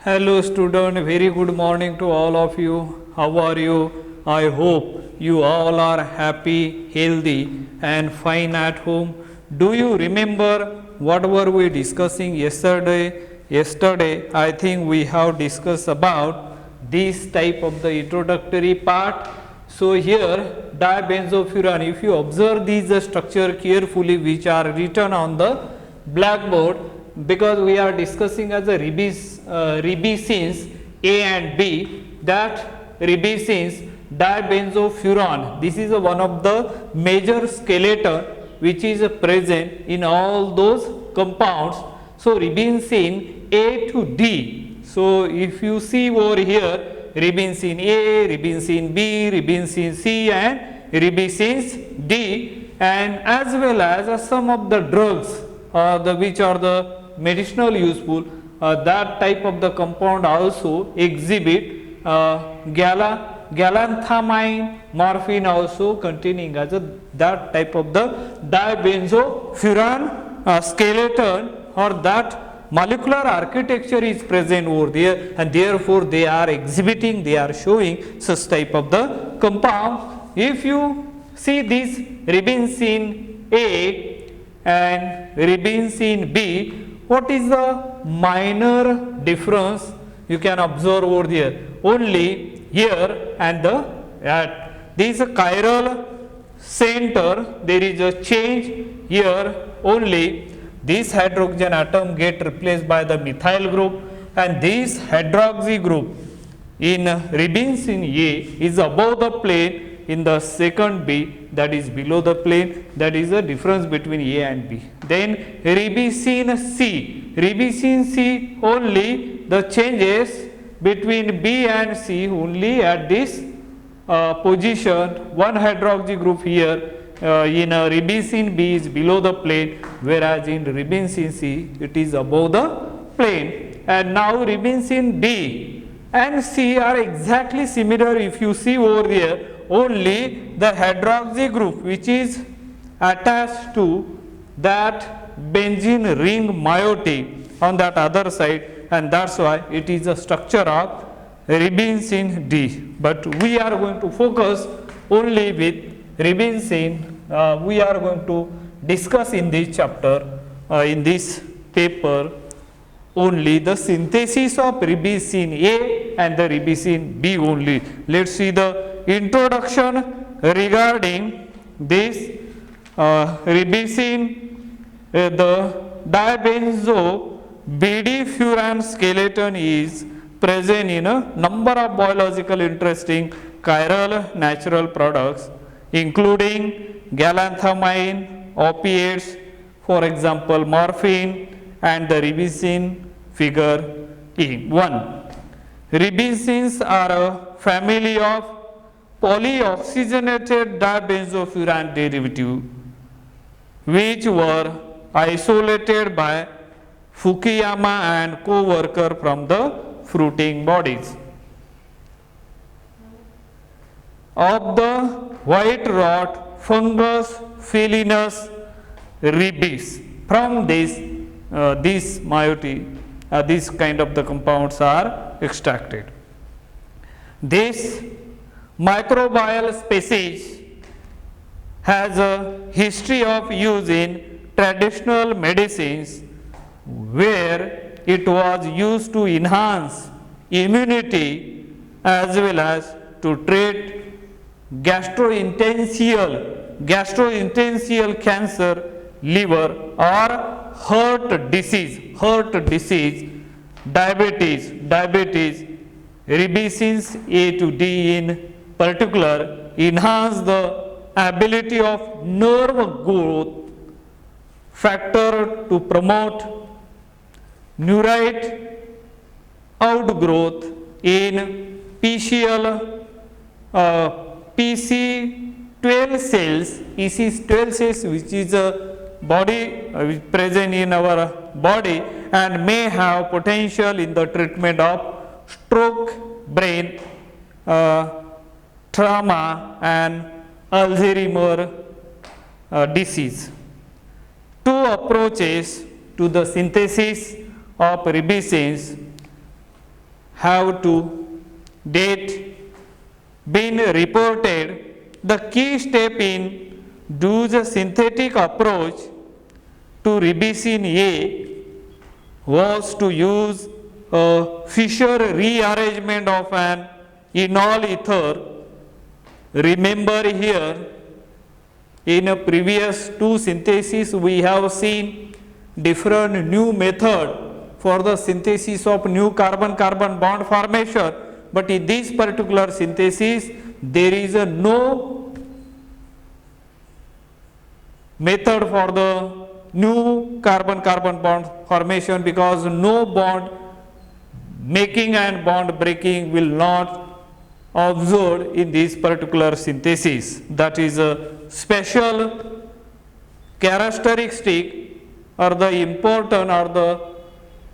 Hello student, very good morning to all of you. How are you? I hope you all are happy, healthy and fine at home. Do you remember what were we discussing yesterday? Yesterday I think we have discussed about this type of the introductory part. So here dibenzofuran, if you observe these structure carefully which are written on the blackboard, because we are discussing as a ribosines A and B, that ribosines dibenzofuran, this is one of the major skeleton which is present in all those compounds. So ribosine A to D, so if you see over here ribosine A, ribosine B, ribosine C and ribosine D, and as well as some of the drugs which are the medicinal useful, that type of the compound also exhibit galanthamine, morphine also containing as that type of the dibenzofuran skeleton, or that molecular architecture is present over there, and therefore they are exhibiting, they are showing such type of the compound. If you see this ribosine A and ribosine B, what is the minor difference you can observe over there? Only here and at this chiral center there is a change here, only this hydrogen atom get replaced by the methyl group, and this hydroxy group in ribosine A is above the plane, in the second B that is below the plane. That is the difference between A and B. Then ribosine C, only the changes between B and C only at this position. One hydroxy group here in ribosine B is below the plane, whereas in ribosine C it is above the plane. And now ribosine D and C are exactly similar. If you see over there, only the hydroxy group which is attached to that benzene ring moiety on that other side, and that's why it is a structure of ribosine D. But we are going to focus only with ribosine. We are going to discuss in this chapter, in this paper, only the synthesis of ribosine A and the ribosine B only. Let's see the introduction regarding this ribosine. The dibenzo BD-furan skeleton is present in a number of biological interesting chiral natural products, including galanthamine, opiates, for example morphine, and the ribosine figure E1. Ribosines are a family of polyoxygenated dibenzofuran derivative which were isolated by Fukuyama and co-worker from the fruiting bodies of the white rot fungus Felinus ribes. From this moiety, this kind of the compounds are extracted. This microbial species has a history of use in traditional medicines, where it was used to enhance immunity as well as to treat gastrointestinal cancer, liver or heart disease, diabetes. Ribosines A to D in particular enhance the ability of nerve growth factor to promote neurite outgrowth in PC12 cells, which is a body present in our body and may have potential in the treatment of stroke, brain trauma and Alzheimer's disease. Two approaches to the synthesis of ribosines have to date been reported. The key step in Dou's synthetic approach to ribosine A was to use a Fischer rearrangement of an enol ether. Remember here, in a previous two syntheses we have seen different new method for the synthesis of new carbon-carbon bond formation, but in this particular synthesis there is a no method for the new carbon-carbon bond formation, because no bond making and bond breaking will not observed in this particular synthesis. That is a special characteristic or the important or the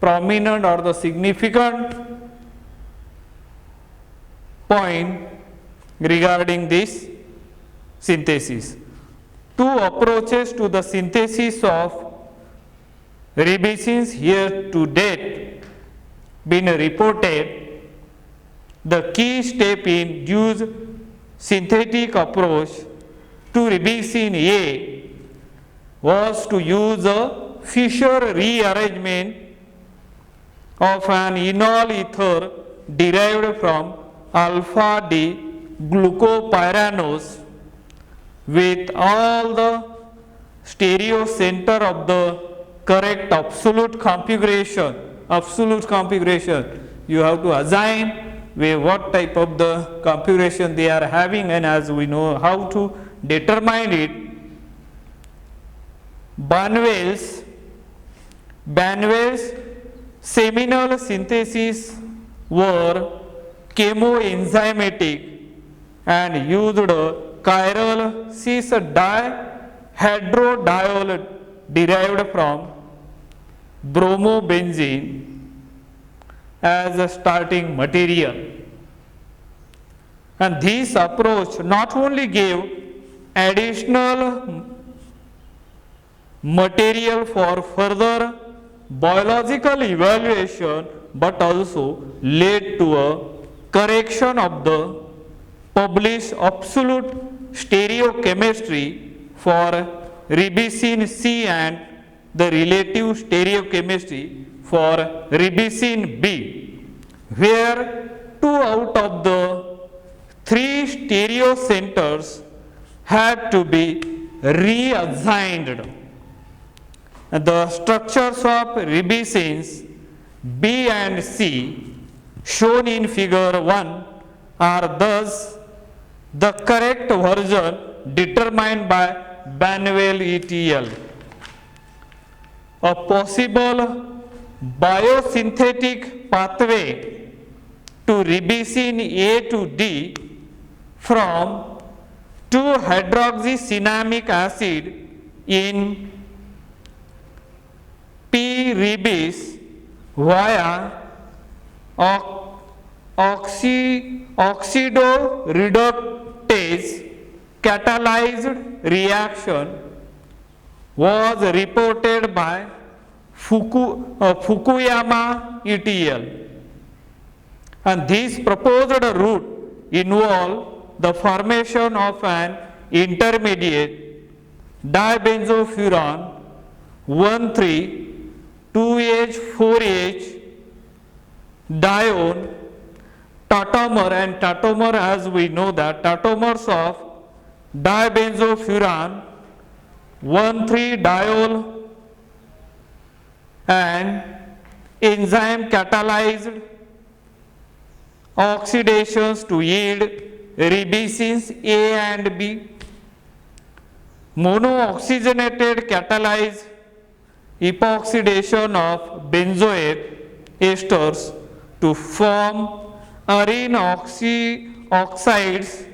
prominent or the significant point regarding this synthesis. Two approaches to the synthesis of ribosines here to date been reported. The key step in Dou's synthetic approach to ribosine A was to use a Fischer rearrangement of an enol ether derived from alpha D glucopyranose with all the stereo center of the correct absolute configuration. You have to assign with what type of the configuration they are having, and as we know how to determine it. Banwell's seminal synthesis were chemoenzymatic and used chiral cis dihydrodiol derived from bromobenzene as a starting material. And this approach not only gave additional material for further biological evaluation, but also led to a correction of the published absolute stereochemistry for ribosine C and the relative stereochemistry for ribosine B, where 2 out of the 3 stereo centers had to be reassigned. The structures of ribosines B and C shown in figure 1 are thus the correct version determined by Banwell et al. A possible biosynthetic pathway to ribosine A to D from 2-hydroxycinnamic acid in P-ribis via oxidoreductase catalyzed reaction was reported by Fukuyama et al. And this proposed route involved the formation of an intermediate dibenzofuran 1,3,2H,4H dione tautomer, and tautomer, as we know that tautomers of dibenzofuran 1,3-diol and enzyme catalyzed oxidations to yield ribosines A and B. Monooxygenated catalyzed epoxidation of benzoate esters to form arene oxides,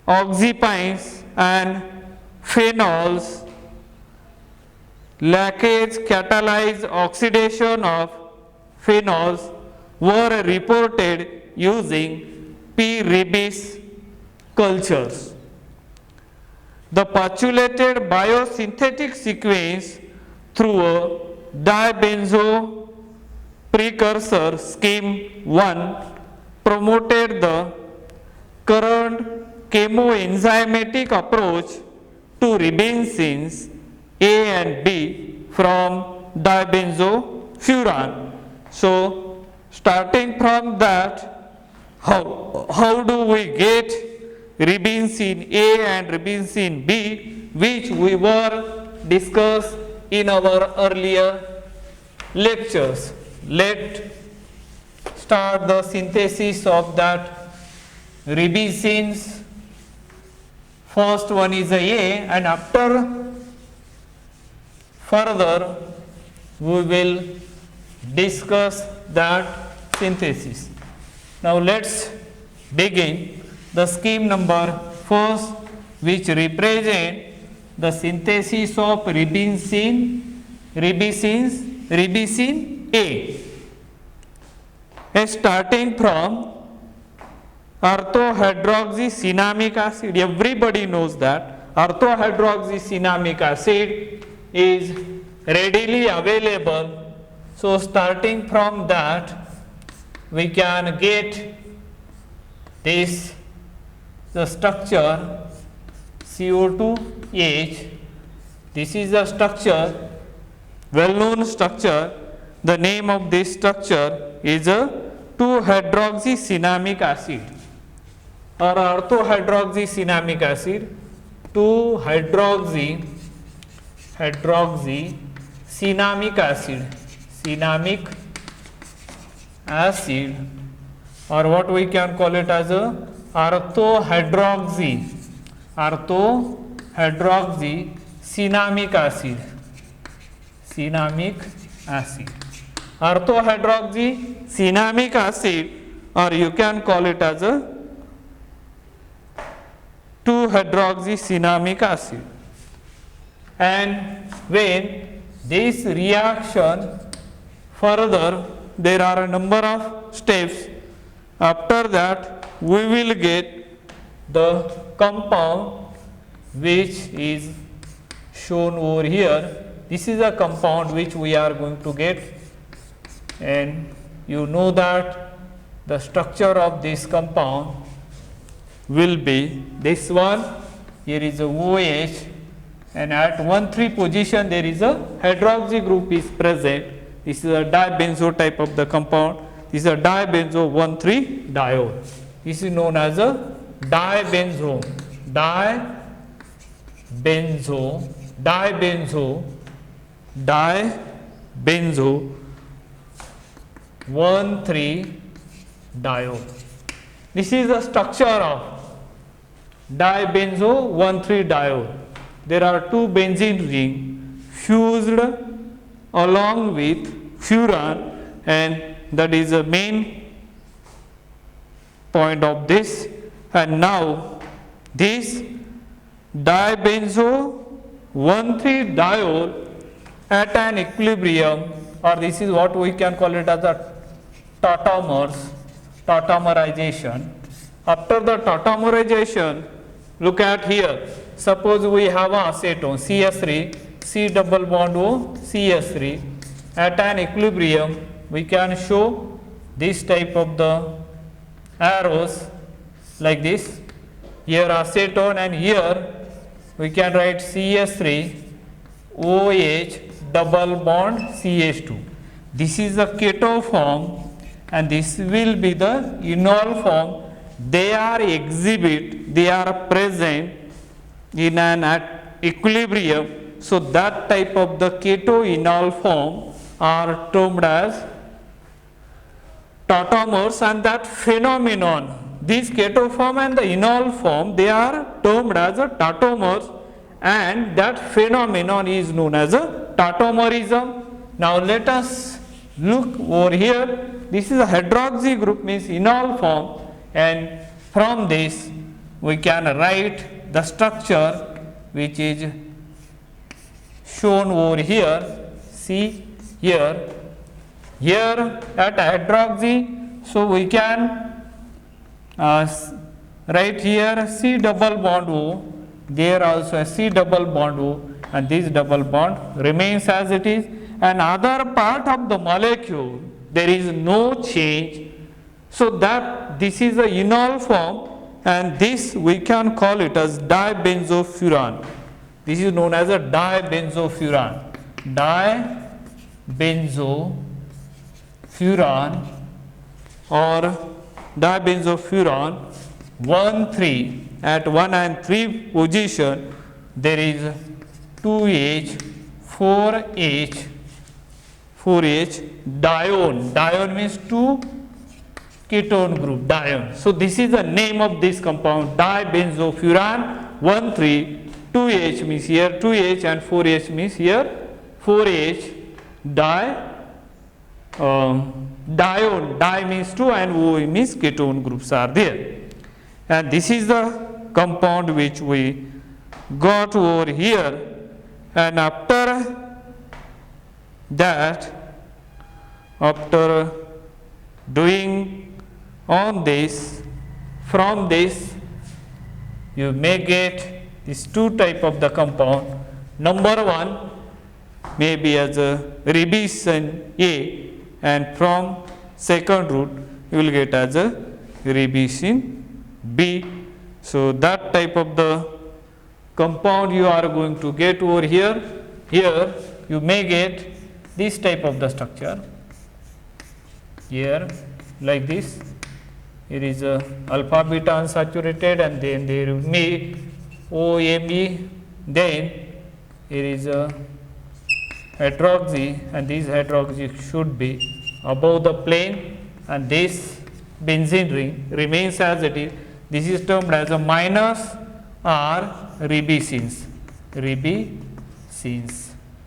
oxypines and phenols. Lacase catalyzed oxidation of phenols were reported using P-ribis cultures. The postulated biosynthetic sequence through a dibenzopropanone precursor scheme 1 promoted the current chemoenzymatic approach to riboncines A and B from dibenzofuran. So starting from that, how do we get riboncine A and riboncine B, which we were discussed in our earlier lectures. Let's start the synthesis of that riboncines. First one is a A, and after further we will discuss that synthesis. Now let's begin the scheme number first, which represent the synthesis of ribosine A. Starting from orthohydroxycinnamic acid. Everybody knows that orthohydroxycinnamic acid is readily available. So starting from that, we can get this, the structure CO2H. This is the structure, well-known structure. The name of this structure is a 2-hydroxycinnamic acid or orthohydroxycinnamic acid. 2-hydroxycinnamic acid, or what we can call it as a orthohydroxycinnamic acid. Orthohydroxycinnamic acid, or you can call it as a 2-hydroxycinnamic acid. And when this reaction further, there are a number of steps. After that, we will get the compound which is shown over here. This is a compound which we are going to get, and you know that the structure of this compound will be this one. Here is a OH, and at 1,3 position there is a hydroxy group is present. This is a dibenzo type of the compound. This is a dibenzo 1,3 diol. This is known as a dibenzo 1,3 diol. This is the structure of dibenzo 1,3 diol. There are two benzene rings fused along with furan, and that is the main point of this. And now this dibenzo 1,3 diol at an equilibrium, or this is what we can call it as a tautomerization. After the tautomerization, look at here. Suppose we have a acetone CS3, C double bond O CS3. At an equilibrium, we can show this type of the arrows like this. Here acetone, and here we can write CS3 OH double bond CH2. This is the keto form, and this will be the enol form. They are present in an equilibrium. So that type of the keto enol form are termed as tautomers, and that phenomenon, this keto form and the enol form, they are termed as a tautomers, and that phenomenon is known as a tautomerism. Now let us look over here. This is a hydroxy group, means enol form, and from this we can write the structure which is shown over here. See here at hydroxy, so we can write here C double bond O, there also a C double bond O, and this double bond remains as it is. And other part of the molecule there is no change. So that this is a enol form, and this we can call it as dibenzofuran. This is known as a dibenzofuran. Dibenzofuran or dibenzofuran 1,3. At 1 and 3 position there is 2H, 4H dione. Dione means 2 ketone group, dione. So this is the name of this compound, dibenzofuran 1,3. 2H means here 2H and 4H means here 4H dione. Di means 2 and O means ketone groups are there. And this is the compound which we got over here. And after that, after doing on this, from this you may get these two type of the compound. Number one may be as a ribosine A, and from second root you will get as a ribosine B. So that type of the compound you are going to get over here. Here you may get this type of the structure here like this. Here is a alpha beta unsaturated, and then there may OMe, then here is a hydroxy, and this hydroxy should be above the plane, and this benzene ring remains as it is. This is termed as a minus R ribosines.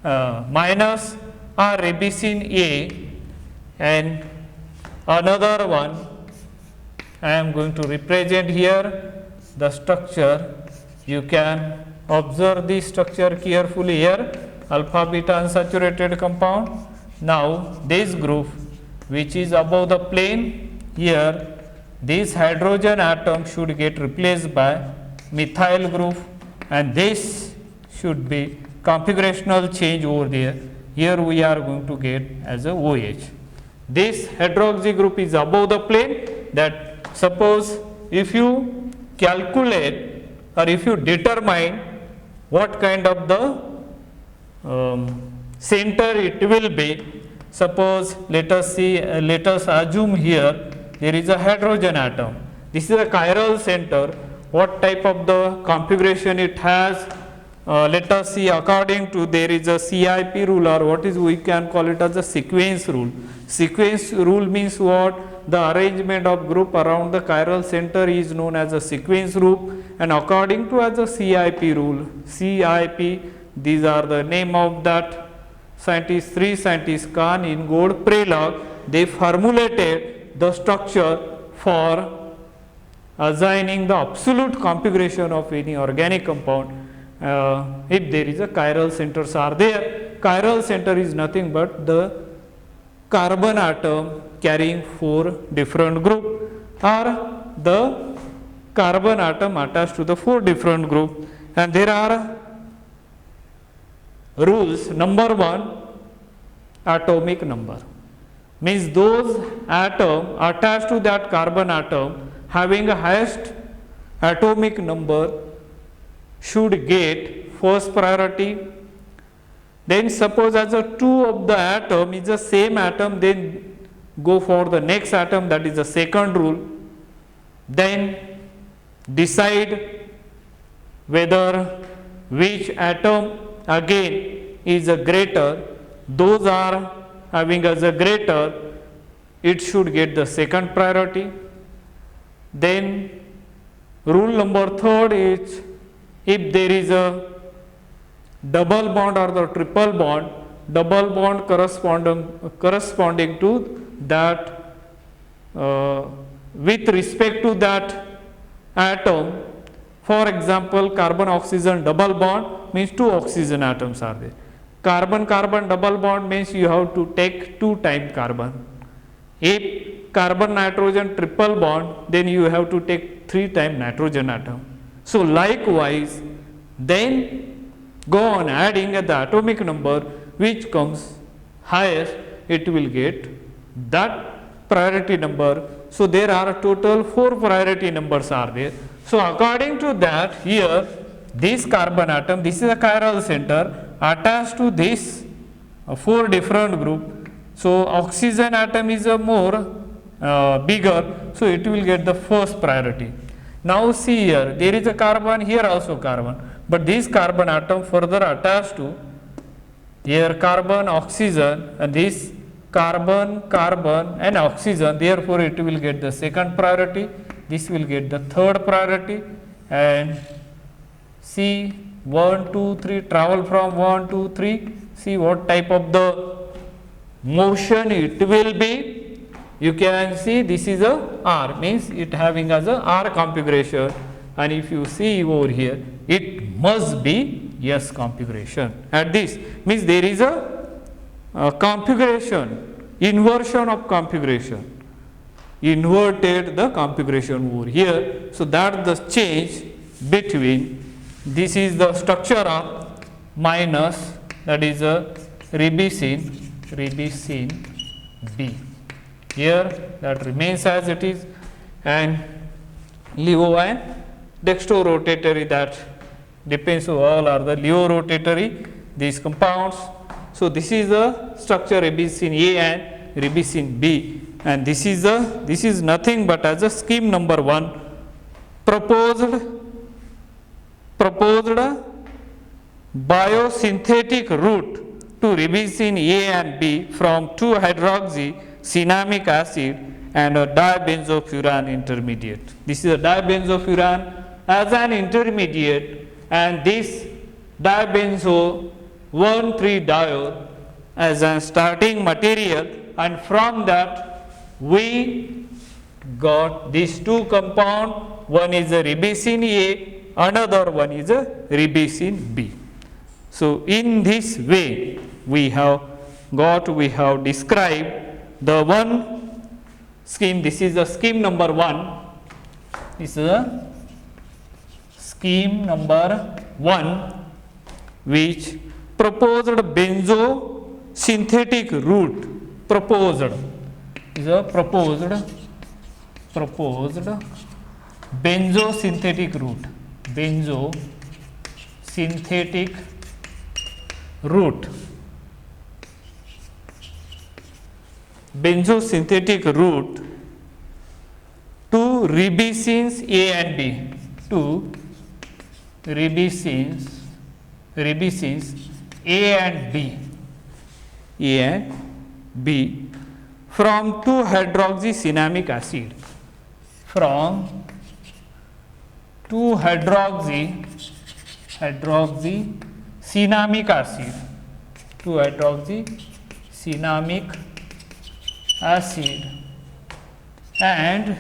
Minus R ribosine A, and another one I am going to represent here the structure. You can observe this structure carefully here, alpha beta unsaturated compound. Now this group which is above the plane, here this hydrogen atom should get replaced by methyl group, and this should be configurational change over there. Here we are going to get as a OH. This hydroxy group is above the plane. That suppose if you calculate or if you determine what kind of the center it will be, suppose let us assume here there is a hydrogen atom. This is a chiral center. What type of the configuration it has? Let us see, according to there is a CIP rule, or what is we can call it as a sequence rule. Sequence rule means what? The arrangement of group around the chiral center is known as a sequence group, and according to as a CIP rule, CIP, these are the name of that scientists, three scientists, Kahn, Ingold, Prelog. They formulated the structure for assigning the absolute configuration of any organic compound. If there is a chiral centers are there, chiral center is nothing but the carbon atom carrying 4 different group, or the carbon atom attached to the 4 different group. And there are rules. Number 1, atomic number, means those atom attached to that carbon atom having a highest atomic number should get first priority. Then suppose as a 2 of the atom is the same atom, then go for the next atom, that is the second rule. Then decide whether which atom again is a greater. Those are having as a greater, it should get the second priority. Then rule number 3 is, if there is a double bond or the triple bond, double bond corresponding to that with respect to that atom. For example, carbon oxygen double bond means 2 oxygen atoms are there. Carbon carbon double bond means you have to take 2 times carbon. If carbon nitrogen triple bond, then you have to take 3 times nitrogen atom. So likewise, then go on adding at the atomic number which comes highest, it will get that priority number. So there are total 4 priority numbers are there. So according to that, here this carbon atom, this is a chiral center attached to this 4 different group. So oxygen atom is a more bigger, so it will get the first priority. Now see here, there is a carbon, here also carbon, but this carbon atom further attached to here carbon, oxygen, and this carbon, carbon and oxygen, therefore it will get the second priority, this will get the third priority, and see 1, 2, 3, travel from 1, 2, 3, see what type of the motion it will be. You can see this is a R, means it having as a R configuration, and if you see over here, it must be S configuration. At this means there is a configuration, inversion of configuration, inverted the configuration over here. So that the change between this is the structure of minus, that is a ribosine B. Here that remains as it is, and leo and dextrorotatory, that depends on all are the leo rotatory these compounds. So this is the structure ribosine A and ribosine B, and this is nothing but as a scheme number 1 proposed biosynthetic route to ribosine A and B from 2-hydroxycinnamic acid and a dibenzofuran intermediate. This is a dibenzofuran as an intermediate, and this dibenzo 1,3-diol as a starting material, and from that we got these 2 compound, one is a ribosine A, another one is a ribosine B. So in this way we have described the one scheme. This is the scheme number 1. This is a scheme number 1 which proposed benzo synthetic route, proposed benzo synthetic route, benzo synthetic route to ribosines A and B, to ribosines A and B from 2-hydroxycinnamic acid, from 2-hydroxycinnamic acid, 2-hydroxycinnamic acid and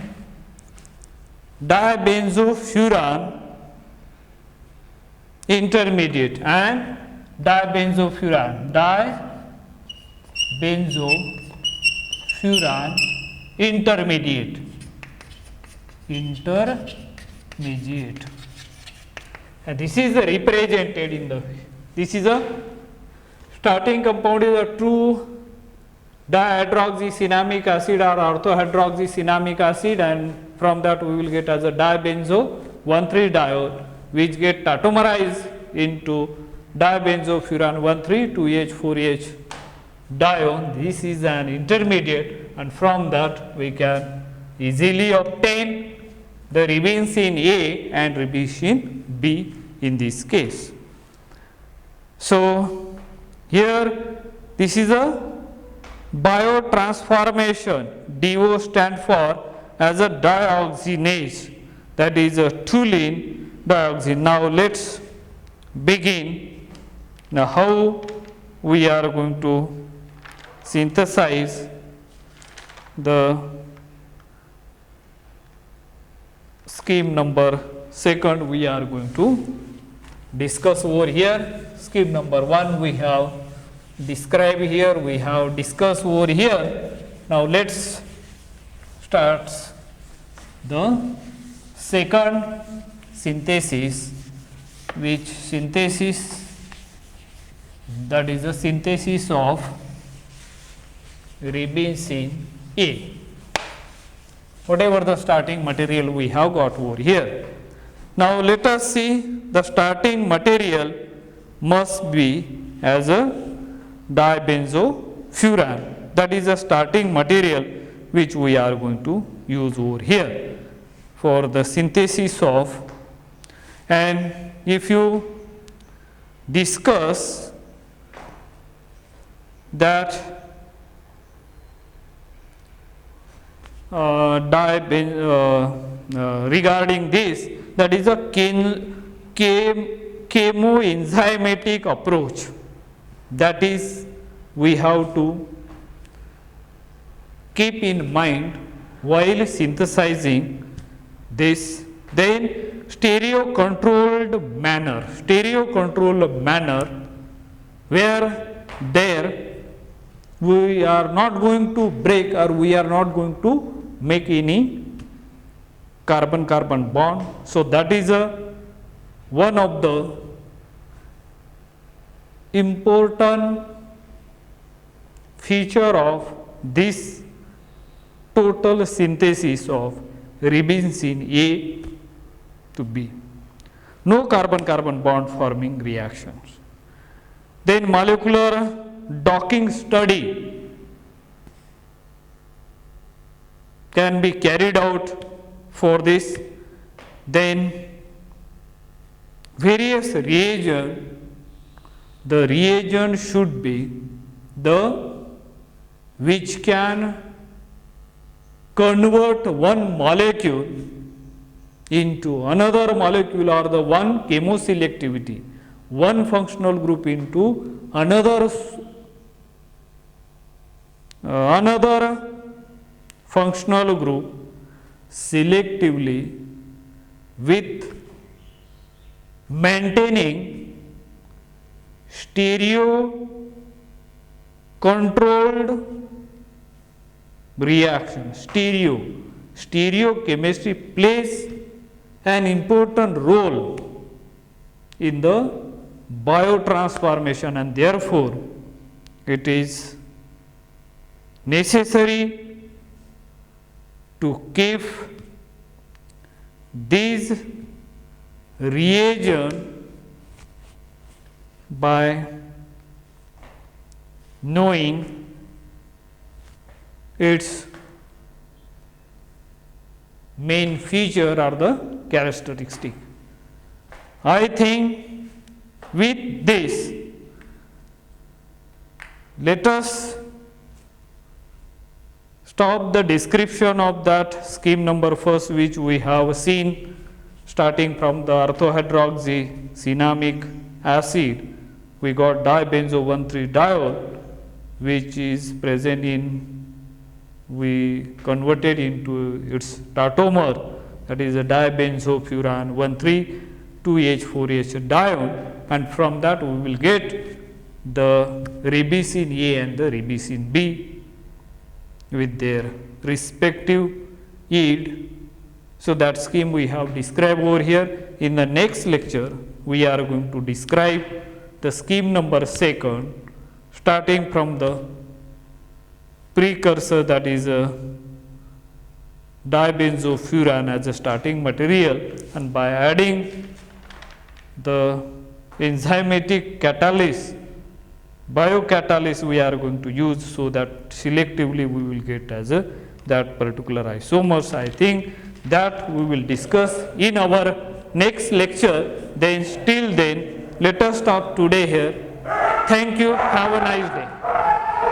dibenzofuran intermediate, and dibenzofuran intermediate, and this is represented in the, this is a starting compound is a 2-dihydroxycinnamic acid or orthohydroxycinnamic acid, and from that we will get as a dibenzo 1,3-diol, which get tautomerized into dibenzofuran 1,3-2H4H diol. This is an intermediate, and from that we can easily obtain the ribosine A and ribosine B in this case. So here this is a biotransformation. DO stand for as a dioxinase, that is a toluene dioxin. Now let's begin. Now how we are going to synthesize the scheme number 2 we are going to discuss over here. Scheme number 1 we have described here, we have discussed over here. Now let's start the second synthesis, which synthesis, that is the synthesis of ribosine A. Whatever the starting material we have got over here. Now let us see the starting material must be as a dibenzofurane. That is the starting material which we are going to use over here for the synthesis of. And if you discuss that regarding this, that is a chemoenzymatic approach, that is we have to keep in mind while synthesizing this. Then stereo controlled manner where there we are not going to break or we are not going to make any carbon-carbon bond. So that is one of the important feature of this total synthesis of ribosine A to B. No carbon-carbon bond forming reactions. Then molecular docking study can be carried out for this. Then various reagent, the reagent should be the which can convert one molecule into another molecule, or the one chemoselectivity, one functional group into another functional group selectively with maintaining stereo controlled reaction. Stereo chemistry plays an important role in the biotransformation, and therefore it is necessary to keep these reagents by knowing its main feature or the characteristic. I think with this, let us stop the description of that scheme number first, which we have seen starting from the orthohydroxycinnamic acid. We got dibenzo-1,3-diol, which is present in, we converted into its tautomer, that is a dibenzofurane 1,3-2H4H-diol, and from that we will get the ribosine A and the ribosine B with their respective yield. So that scheme we have described over here. In the next lecture, we are going to describe the scheme number 2, starting from the precursor, that is dibenzofurane as a starting material, and by adding the enzymatic catalyst, biocatalyst we are going to use, so that selectively we will get as a that particular isomers. I think that we will discuss in our next lecture. Then till then, let us stop today here. Thank you. Have a nice day.